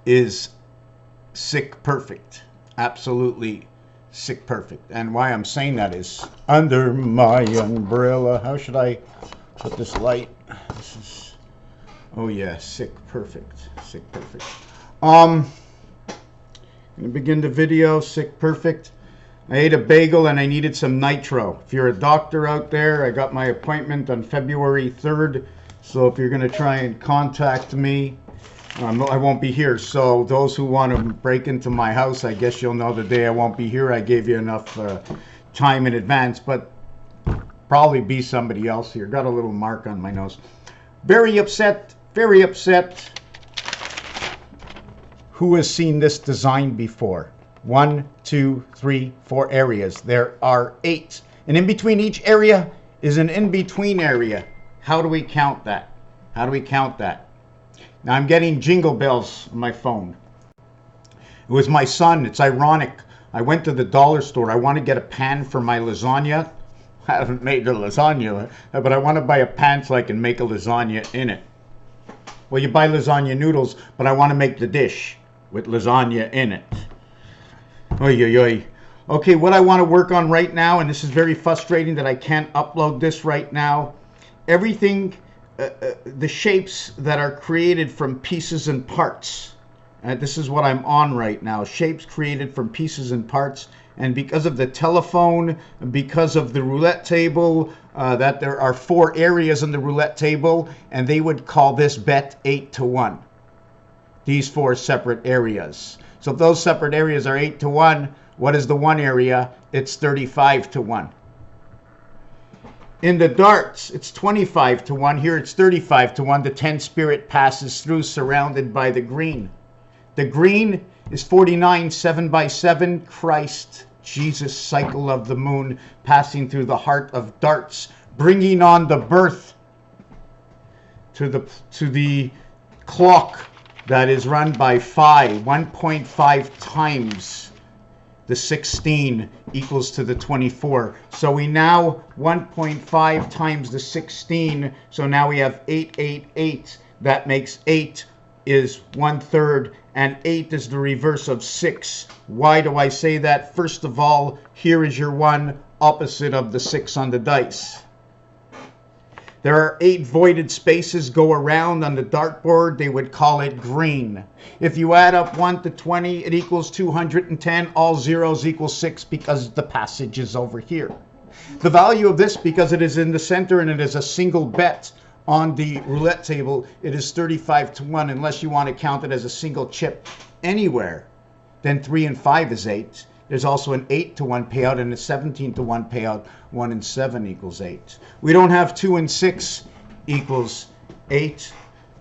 is sick perfect. Absolutely sick perfect. And why I'm saying that is under my umbrella. How should I put this light? This is, oh yeah, sick perfect. Sick perfect. I'm gonna begin the video. Sick perfect. I ate a bagel and I needed some nitro. If you're a doctor out there, I got my appointment on February 3rd. So if you're gonna try and contact me, I won't be here. So those who want to break into my house, I guess you'll know the day I won't be here. I gave you enough time in advance, but probably be somebody else here. Got a little mark on my nose. Very upset, very upset. Who has seen this design before? 1, 2, 3, 4 areas. There are 8. And in between each area is an in-between area. How do we count that? How do we count that? Now I'm getting jingle bells on my phone. It was my son. It's ironic. I went to the dollar store. I want to get a pan for my lasagna. I haven't made the lasagna, but I want to buy a pan so I can make a lasagna in it. Well, you buy lasagna noodles, but I want to make the dish with lasagna in it. Oy, oy, oy. Okay, what I want to work on right now, and this is very frustrating that I can't upload this right now. Everything, the shapes that are created from pieces and parts. This is what I'm on right now. Shapes created from pieces and parts. And because of the telephone, because of the roulette table, that there are 4 areas in the roulette table, and they would call this bet 8 to 1. These 4 separate areas. So if those separate areas are 8 to 1, what is the one area? It's 35 to 1. In the darts, it's 25 to 1. Here it's 35 to 1. The 10 spirit passes through, surrounded by the green. The green is 49, 7 by 7. Christ, Jesus, cycle of the moon, passing through the heart of darts, bringing on the birth to the clock that is run by 5. 1.5 times the 16 equals to the 24. So we now 1.5 times the 16. So now we have 888. That makes 8 is 1/3, and 8 is the reverse of 6. Why do I say that? First of all, here is your 1 opposite of the 6 on the dice. There are 8 voided spaces go around on the dartboard. They would call it green. If you add up 1 to 20, it equals 210. All zeros equal 6 because the passage is over here. The value of this, because it is in the center and it is a single bet on the roulette table, it is 35 to 1 unless you want to count it as a single chip anywhere. Then 3 and 5 is 8. There's also an 8 to 1 payout and a 17 to 1 payout. 1 and 7 equals 8. We don't have 2 and 6 equals 8.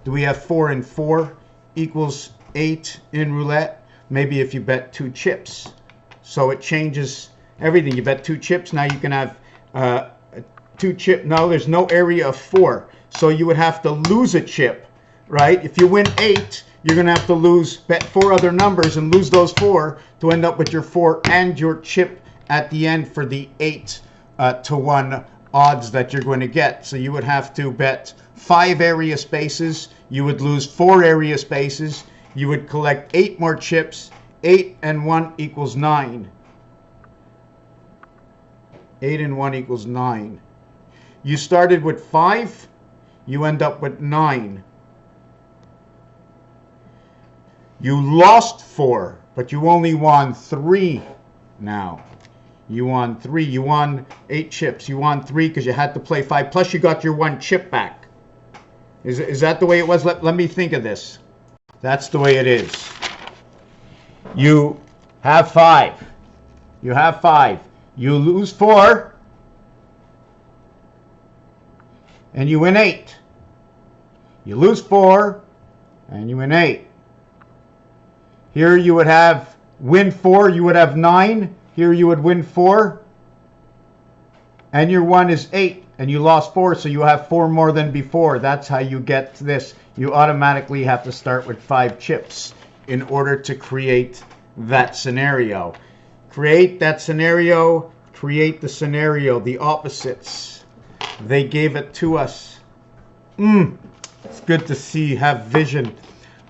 Do we have 4 and 4 equals 8 in roulette? Maybe if you bet 2 chips. So it changes everything. You bet 2 chips, now you can have 2 chip. No, there's no area of 4. So you would have to lose a chip, right? If you win 8, you're going to have to bet 4 other numbers and lose those 4 to end up with your 4 and your chip at the end for the 8 to 1 odds that you're going to get. So you would have to bet 5 area spaces. You would lose 4 area spaces. You would collect 8 more chips. 8 and 1 equals 9. 8 and 1 equals 9. You started with 5. You end up with 9. You lost 4, but you only won 3 now. You won 3. You won 8 chips. You won 3 because you had to play 5. Plus you got your 1 chip back. Is that the way it was? Let me think of this. That's the way it is. You have 5. You have 5. You lose 4. And you win 8. You lose 4. And you win 8. Here you would have win 4. You would have 9. Here you would win 4. And your 1 is 8. And you lost 4. So you have 4 more than before. That's how you get this. You automatically have to start with 5 chips in order to create that scenario. Create that scenario. Create the scenario. The opposites. They gave it to us. It's good to see, have vision.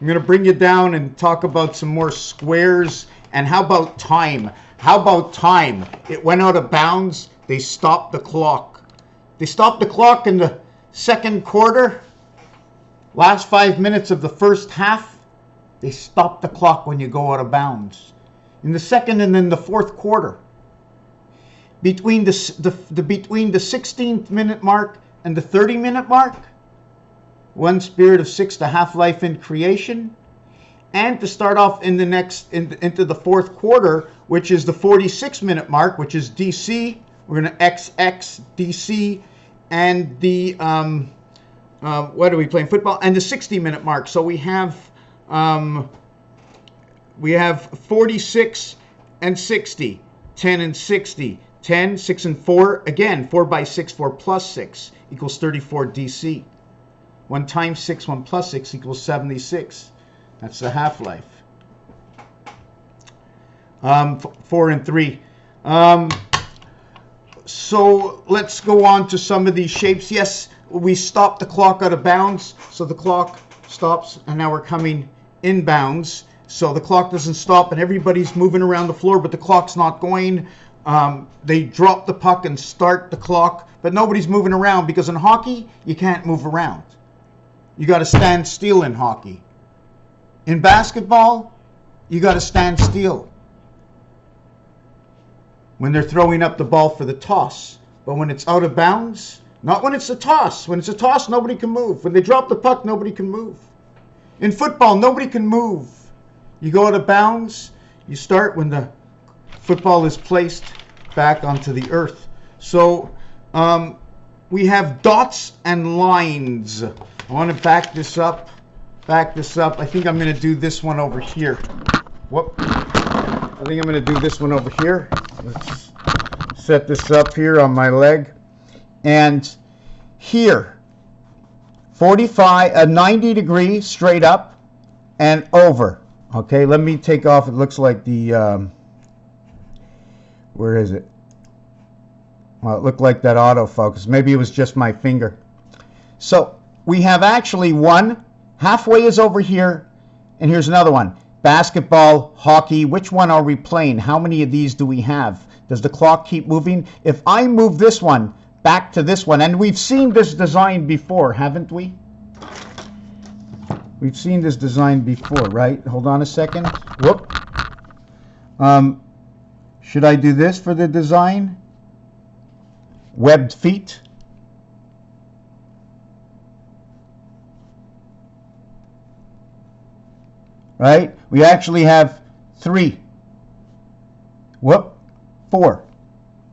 I'm going to bring you down and talk about some more squares. And how about time? How about time? It went out of bounds. They stopped the clock. They stopped the clock in the second quarter. Last 5 minutes of the first half. They stopped the clock when you go out of bounds. In the second and then the fourth quarter. Between between the 16th minute mark and the 30-minute mark. One spirit of six, the half-life in creation. And to start off in the into the fourth quarter, which is the 46-minute mark, which is DC. We're going to XX, DC, and the, what are we playing? Football, and the 60-minute mark. So we have 46 and 60, 10 and 60, 10, 6 and 4. Again, 4 by 6, 4 plus 6 equals 34 DC. 1 times 6, 1 plus 6 equals 76. That's the half-life. 4 and 3. So let's go on to some of these shapes. Yes, we stopped the clock out of bounds. So the clock stops, and now we're coming in bounds. So the clock doesn't stop, and everybody's moving around the floor, but the clock's not going. They drop the puck and start the clock, but nobody's moving around, because in hockey, you can't move around. You got to stand still in hockey. In basketball, you got to stand still when they're throwing up the ball for the toss. But when it's out of bounds, not when it's a toss. When it's a toss, nobody can move. When they drop the puck, nobody can move. In football, nobody can move. You go out of bounds, you start when the football is placed back onto the earth. So we have dots and lines. I want to back this up. I think I'm going to do this one over here. Whoop. I think I'm going to do this one over here. Let's set this up here on my leg. And here, 90 degrees straight up and over. Okay, let me take off. It looks like the, where is it? Well, it looked like that autofocus. Maybe it was just my finger. So we have actually one. Halfway is over here, and here's another one. Basketball, hockey, which one are we playing? How many of these do we have? Does the clock keep moving? If I move this one back to this one, and we've seen this design before, haven't we? We've seen this design before, right? Hold on a second. Whoop. Should I do this for the design? Webbed feet. Right? We actually have 3. Whoop. 4.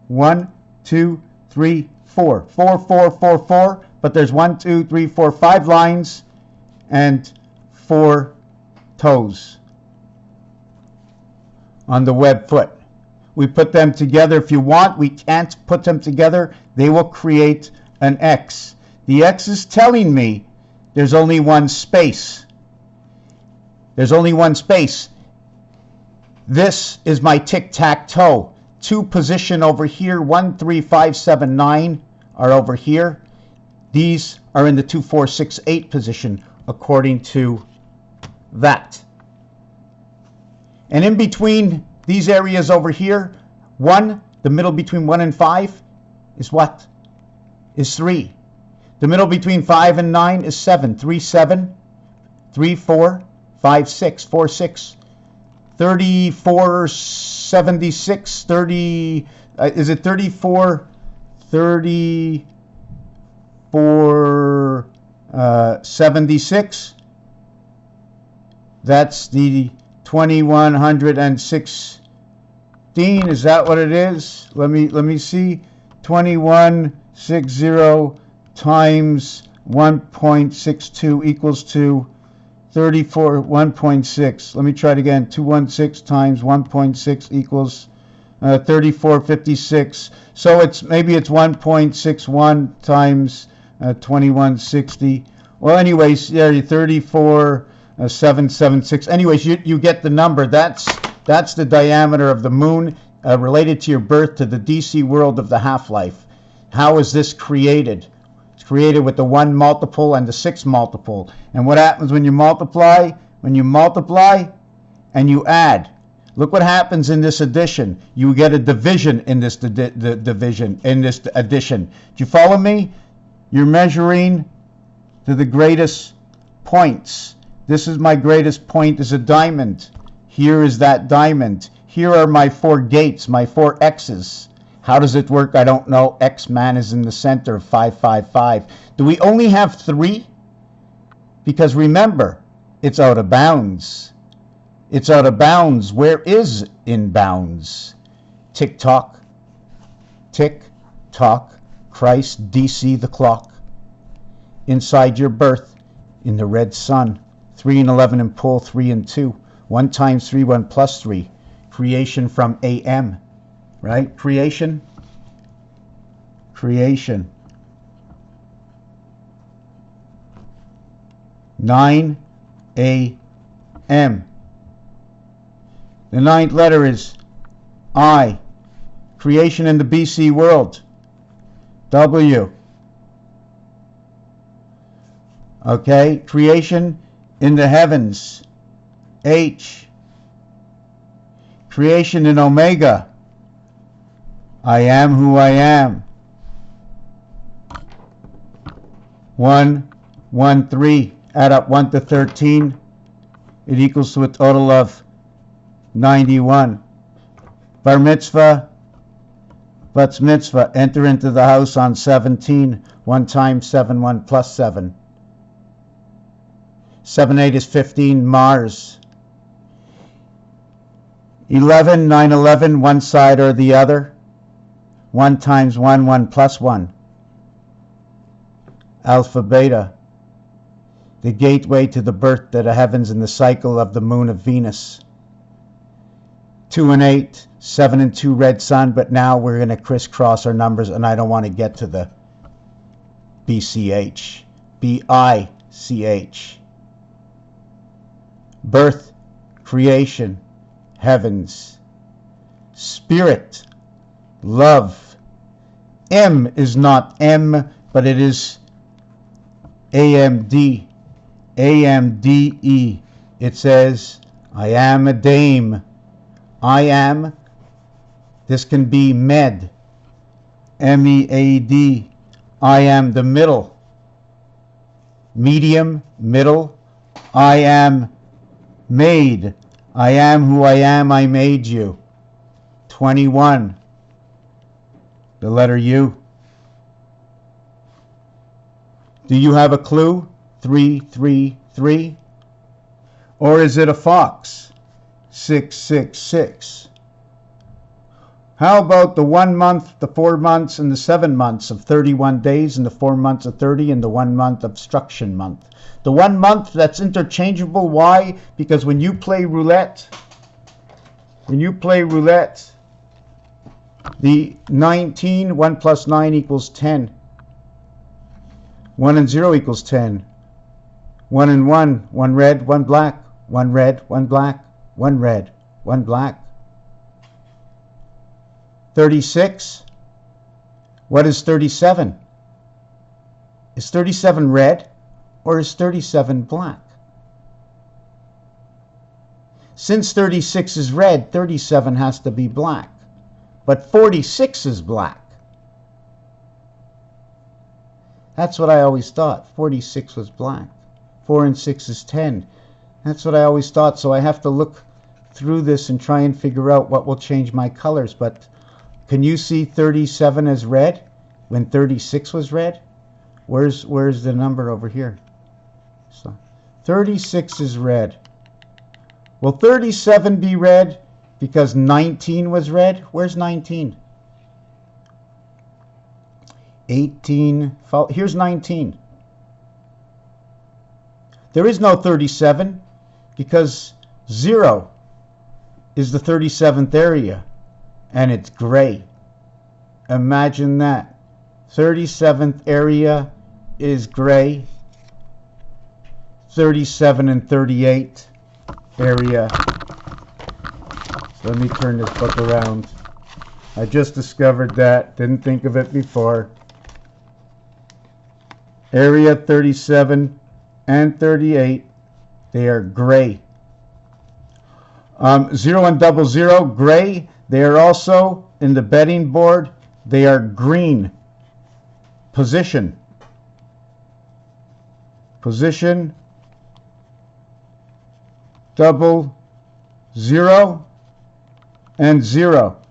1, 2, 3, 4. 4, 4, 4, 4. But there's 1, 2, 3, 4, 5 lines and 4 toes on the web foot. We put them together. If you want, we can't put them together. They will create an X. The X is telling me there's only one space. There's only one space. This is my tic-tac-toe. 2 position over here. 1, 3, 5, 7, 9 are over here. These are in the 2, 4, 6, 8 position according to that. And in between these areas over here, 1, the middle between 1 and 5 is what? Is 3. The middle between 5 and 9 is 7. 3, 7. 3, 4. 5, 6, 4, 6, 34, 76, 30, is it 34, 34, 76? That's the 2116, is that what it is? Let me see, 2160 times 1.62 equals to 34, 1.6. Let me try it again. 216 times 1.6 equals 3456. So maybe it's 1.61 times 2160. Well, anyways, yeah, 34,776. Anyways, you get the number. That's the diameter of the moon related to your birth to the DC world of the half-life. How is this created? Created with the 1 multiple and the 6 multiple. And what happens when you multiply? when you multiply and you add. Look what happens in this addition. You get a division in this division, in this addition. Do you follow me? You're measuring to the greatest points. This is my greatest point is a diamond. Here is that diamond. Here are my 4 gates, my 4 X's. How does it work? I don't know. X-man is in the center of 555. Do we only have 3? Because remember, it's out of bounds. It's out of bounds. Where is in bounds? Tick-tock. Tick-tock. Christ, DC the clock. Inside your birth, in the red sun. 3 and 11 and pole 3 and 2. 1 times 3, 1 plus 3. Creation from AM. Right? Creation. Creation. 9 AM. The 9th letter is I. Creation in the BC world. W. Okay. Creation in the heavens. H. Creation in Omega. I am who I am. 1, 1, 3. Add up 1 to 13. It equals to a total of 91. Bar mitzvah, bat mitzvah. Enter into the house on 17. 1 times 7, 1 plus 7. 7, 8 is 15. Mars. 11, 9, 11. One side or the other. 1 times 1, 1 plus 1. Alpha, beta. The gateway to the birth to the heavens and the cycle of the moon of Venus. 2 and 8, 7 and 2 red sun, but now we're going to crisscross our numbers and I don't want to get to the BCH. BICH. Birth, creation, heavens, spirit, love. M is not M, but it is AMD. AMDE. It says, I am a dame. I am. This can be med. MEAD. I am the middle. Medium, middle. I am made. I am who I am. I made you. 21. The letter U. Do you have a clue? 3, 3, 3? Or is it a fox? 6, 6, 6. How about the 1 month, the 4 months, and the 7 months of 31 days, and the 4 months of 30, and the 1 month obstruction month? The 1 month, that's interchangeable. Why? Because when you play roulette, the 19, 1 plus 9 equals 10. 1 and 0 equals 10. 1 and 1, 1 red, 1 black, 1 red, 1 black, 1 red, 1 black. 36. What is 37? Is 37 red or is 37 black? Since 36 is red, 37 has to be black. But 46 is black. That's what I always thought. 46 was black. 4 and 6 is 10. That's what I always thought. So I have to look through this and try and figure out what will change my colors. But can you see 37 as red when 36 was red? Where's the number over here? So 36 is red. Will 37 be red because 19 was red? Where's 19? 18. Here's 19. There is no 37 because 0 is the 37th area and it's gray. Imagine that. 37th area is gray. 37 and 38 area. So let me turn this book around. I just discovered that. Didn't think of it before. Area 37 and 38 They are gray. 0 and 00, gray. They are also in the betting board. They are green. Position. Position. 00 and 0.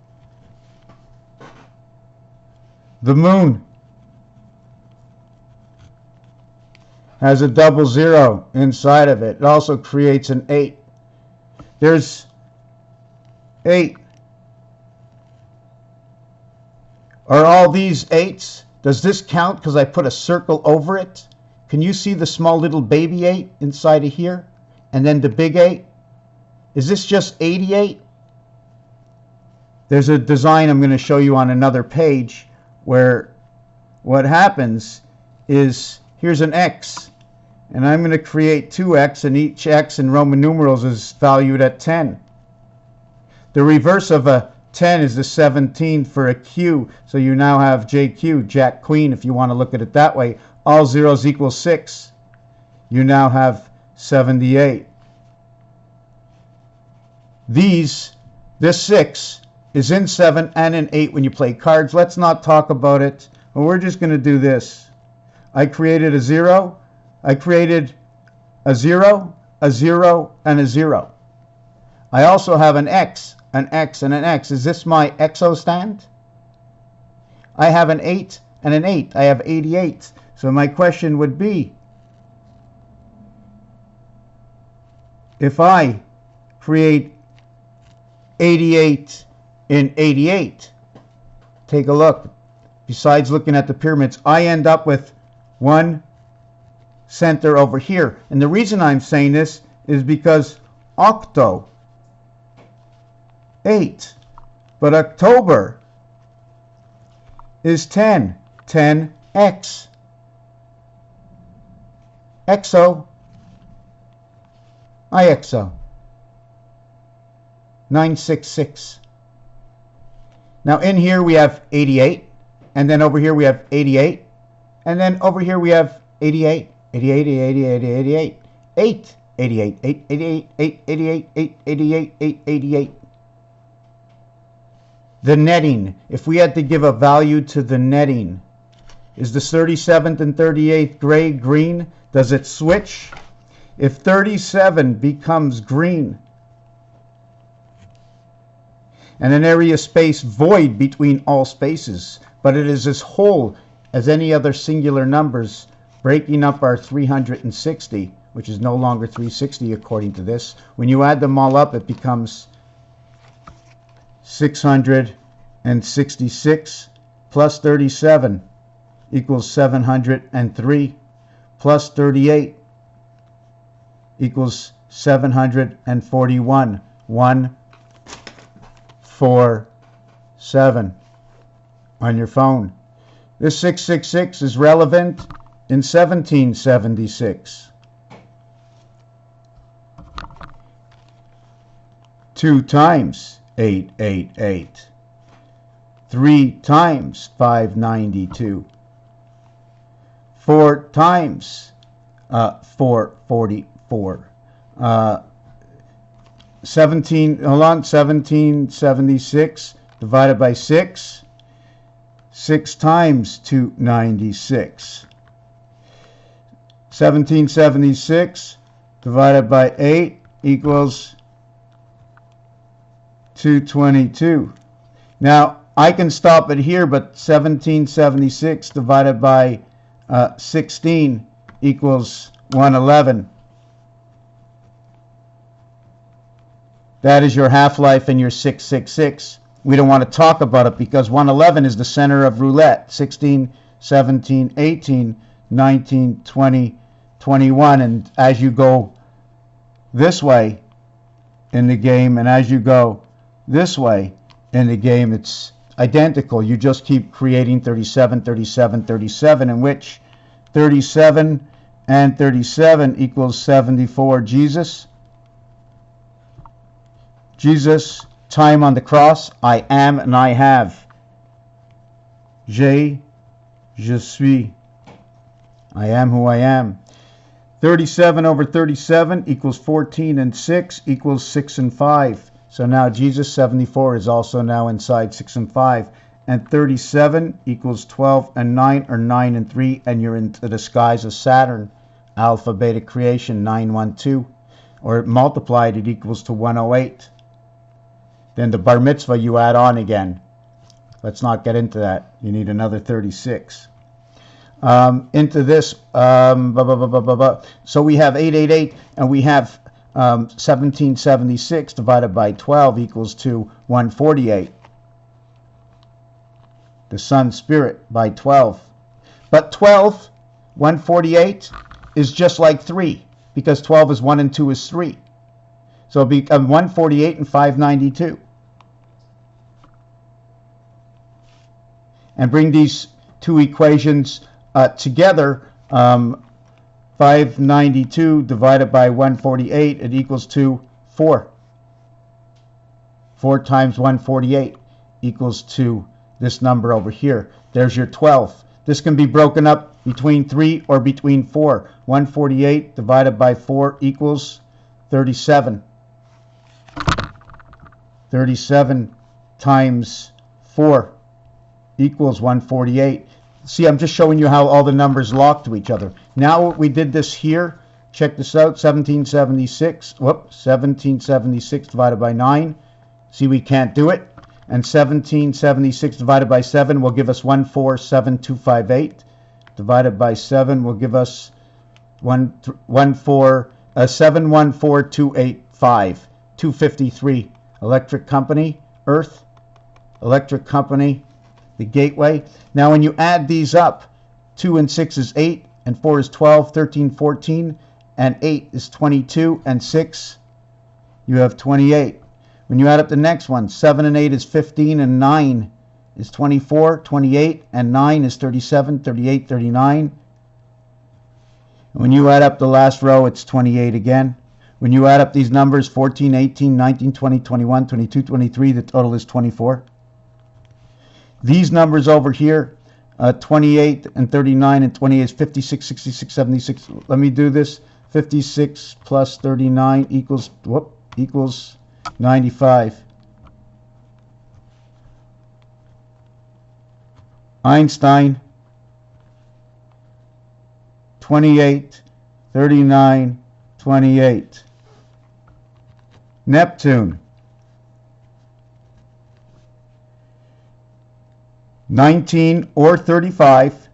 The moon has a 00 inside of it. It also creates an 8. There's 8. Are all these 8s? Does this count because I put a circle over it? Can you see the small little baby 8 inside of here? And then the big 8? Is this just 88? There's a design I'm going to show you on another page where what happens is here's an X. And I'm going to create 2X, and each X in Roman numerals is valued at 10. The reverse of a 10 is the 17 for a Q. So you now have JQ, Jack Queen, if you want to look at it that way. All zeros equal 6. You now have 78. This 6 is in 7 and in 8 when you play cards. Let's not talk about it. Well, we're just going to do this. I created a 0. I created a 0, a 0, and a 0. I also have an X, and an X. Is this my XO stand? I have an 8 and an 8. I have 88. So my question would be, if I create 88 in 88, take a look. Besides looking at the pyramids, I end up with one center over here. And the reason I'm saying this is because octo, 8, but October is 10, 10x. XO, IXO, 966. Now in here we have 88, and then over here we have 88, and then over here we have 88. 88, 88, 88, 8, 88, 8, 88, 8, 88, 8, 88, 8, 88. The netting, if we had to give a value to the netting, is the 37th and 38th gray, green? Does it switch? If 37 becomes green, and an area space void between all spaces, but it is as whole as any other singular numbers, breaking up our 360, which is no longer 360 according to this. When you add them all up, it becomes 666 plus 37 equals 703 plus 38 equals 741. 147 on your phone. This 666 is relevant in 1776. 2 times 888. 3 times 592. 4 times 444. 1776 divided by 6. 6 times 296. 1776 divided by 8 equals 222. Now I can stop it here, but 1776 divided by 16 equals 111. That is your half-life and your 666. We don't want to talk about it because 111 is the center of roulette. 16, 17, 18, 19, 20, 21. And as you go this way in the game and as you go this way in the game, it's identical. You just keep creating 37, 37, 37, in which 37 and 37 equals 74. Jesus, time on the cross, I am and I have. Je suis. I am who I am. 37 over 37 equals 14, and 6 equals 6 and 5. So now Jesus 74 is also now inside 6 and 5. And 37 equals 12 and 9, or 9 and 3, and you're into the skies of Saturn. Alpha, beta creation, 912. Or multiplied, it equals to 108. Then the bar mitzvah you add on again. Let's not get into that. You need another 36. Into this, so we have 888, and we have 1776 divided by 12 equals to 148. The Sun Spirit by 12. But 12, 148, is just like 3, because 12 is 1 and 2 is 3. So it'll become 148 and 592. And bring these two equations together. 592 divided by 148, it equals to 4. 4 times 148 equals to this number over here. There's your 12. This can be broken up between 3 or between 4. 148 divided by 4 equals 37. 37 times 4 equals 148. See, I'm just showing you how all the numbers lock to each other. Now we did this here. Check this out. 1776 divided by 9. See, we can't do it. And 1776 divided by 7 will give us 147258. Divided by 7 will give us 714285. 253. Electric Company, Earth. Electric Company, the gateway. Now when you add these up, 2 and 6 is 8, and 4 is 12, 13, 14, and 8 is 22, and 6, you have 28. When you add up the next one, 7 and 8 is 15, and 9 is 24, 28, and 9 is 37, 38, 39. And when you add up the last row, it's 28 again. When you add up these numbers, 14, 18, 19, 20, 21, 22, 23, the total is 24. These numbers over here, 28 and 39 and 28 is 56, 66, 76. Let me do this. 56 plus 39 equals 95. Einstein, 28, 39, 28. Neptune, 19 or 35,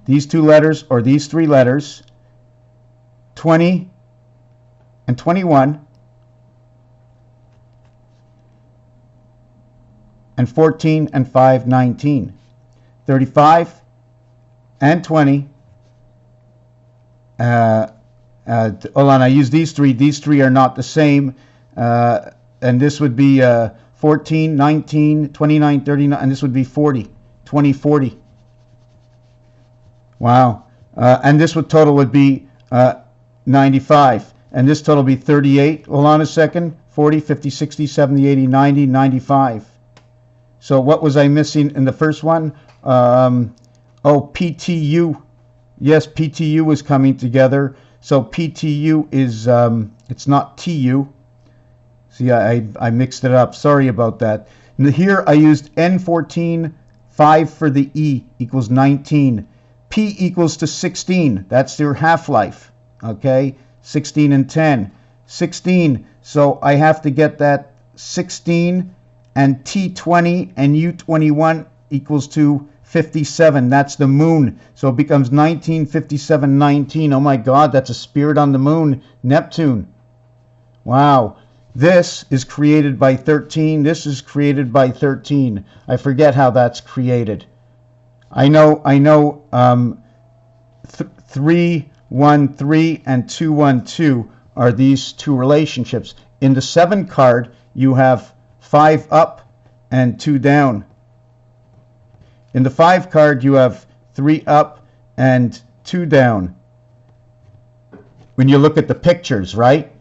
these two letters or these three letters, 20 and 21, and 14 and 5, 19. 35 and 20. Hold on, I use these three. These three are not the same. And this would be 14, 19, 29, 39, and this would be 40, 20, 40. Wow. And this would total would be 95. And this total would be 38. Hold on a second. 40, 50, 60, 70, 80, 90, 95. So what was I missing in the first one? PTU. Yes, PTU was coming together. So PTU is, it's not TU. See, I mixed it up. Sorry about that. And here I used N14, 5 for the E equals 19. P equals to 16. That's your half-life. Okay? 16 and 10. 16. So I have to get that 16 and T20 and U21 equals to 57. That's the moon. So it becomes 19, 57, 19. Oh my God, that's a spirit on the moon. Neptune. Wow. This is created by 13. This is created by 13. I forget how that's created. I know 313 and 212 are these two relationships. In the 7 card, you have 5 up and 2 down. In the 5 card, you have 3 up and 2 down. When you look at the pictures, right?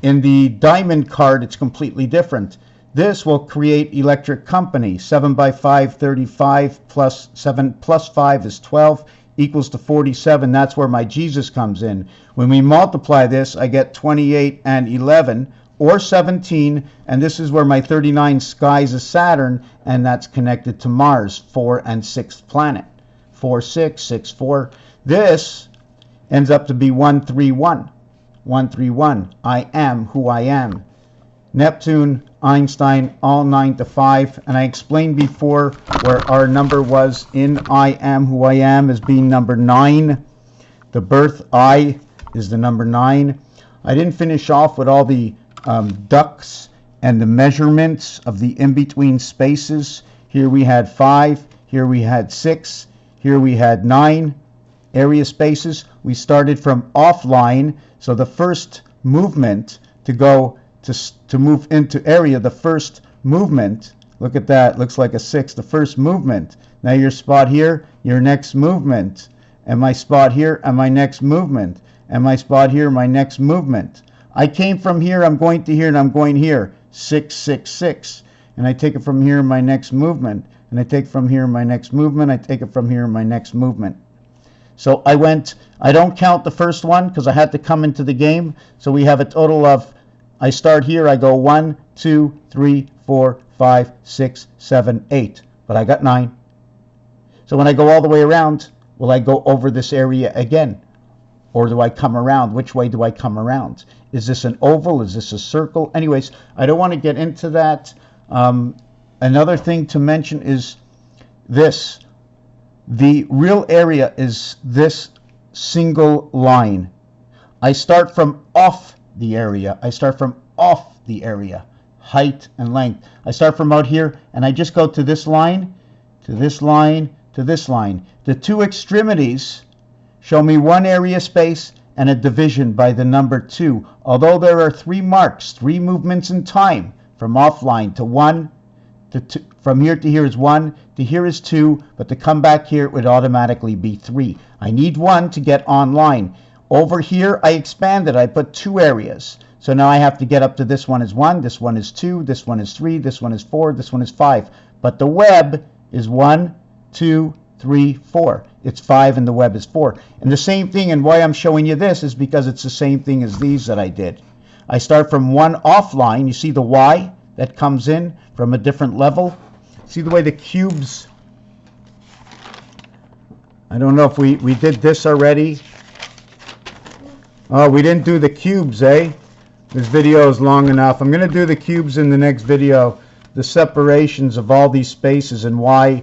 In the diamond card, it's completely different. This will create electric company. 7 by 5, 35, plus 7 plus 5 is 12. equals to 47. That's where my Jesus comes in. When we multiply this, I get 28 and 11, or 17, and this is where my 39 skies is Saturn, and that's connected to Mars, 4 and 6th planet. 4, 6, 6, 4. This ends up to be 131. 131. I am who I am. Neptune, Einstein, all 9 to 5. And I explained before where our number was in I am who I am as being number 9. The birth I is the number 9. I didn't finish off with all the ducts and the measurements of the in-between spaces. Here we had 5. Here we had 6. Here we had 9 area spaces. We started from offline. So the first movement to go to move into area, the first movement, look at that, looks like a 6, the first movement. Now your spot here, your next movement, and my spot here, and my next movement, and my spot here, my next movement. I came from here, I'm going to here, and I'm going here, 6, 6, 6, and I take it from here, my next movement, and I take from here, my next movement, I take it from here, my next movement. So I don't count the first one because I had to come into the game. So we have a total of, I start here, I go 1, 2, 3, 4, 5, 6, 7, 8. But I got 9. So when I go all the way around, will I go over this area again? Or do I come around? Which way do I come around? Is this an oval? Is this a circle? Anyways, I don't want to get into that. Another thing to mention is this. The real area is this single line. I start from off the area. I start from off the area. Height and length. I start from out here and I just go to this line, to this line, to this line. The two extremities show me one area space and a division by the number 2. Although there are 3 marks, 3 movements in time from offline to 1 to 2. From here to here is 1, to here is 2, but to come back here it would automatically be 3. I need 1 to get online. Over here I expanded, I put 2 areas. So now I have to get up to this one is 1, this one is 2, this one is 3, this one is 4, this one is 5. But the web is 1, 2, 3, 4. It's 5 and the web is 4. And the same thing, and why I'm showing you this is because it's the same thing as these that I did. I start from 1 offline. You see the Y that comes in from a different level? See the way the cubes, I don't know if we did this already. Oh, we didn't do the cubes, eh? This video is long enough. I'm going to do the cubes in the next video, the separations of all these spaces and why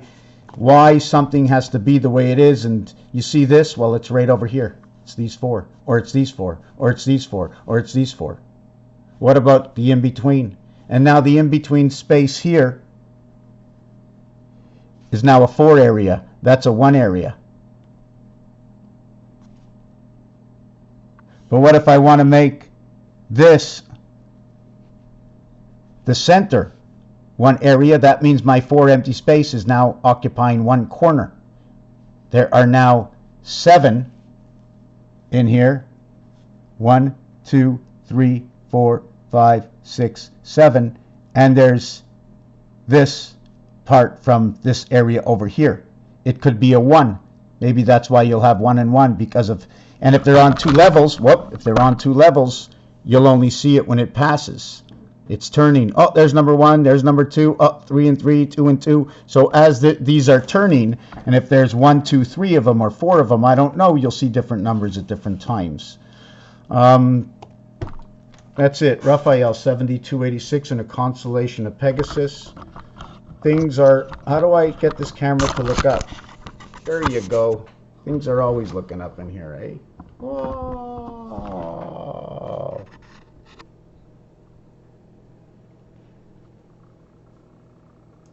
something has to be the way it is. And you see this? Well, it's right over here. It's these 4, or it's these 4, or it's these 4, or it's these 4. What about the in-between? And now the in-between space here is now a 4 area. That's a 1 area. But what if I want to make this the center? 1 area. That means my 4 empty space is now occupying 1 corner. There are now 7 in here. 1, 2, 3, 4, 5, 6, 7. And there's this part from this area over here. It could be a 1. Maybe that's why you'll have 1 and 1 because of, and if they're on 2 levels, if they're on 2 levels, you'll only see it when it passes. It's turning. Oh, there's number 1, there's number 2, 3 and 3, 2 and 2. So as these are turning, and if there's 1, 2, 3 of them or 4 of them, I don't know, you'll see different numbers at different times. That's it. Raphael 7286 in a constellation of Pegasus. Things are, how do I get this camera to look up? There you go. Things are always looking up in here, eh? Oh.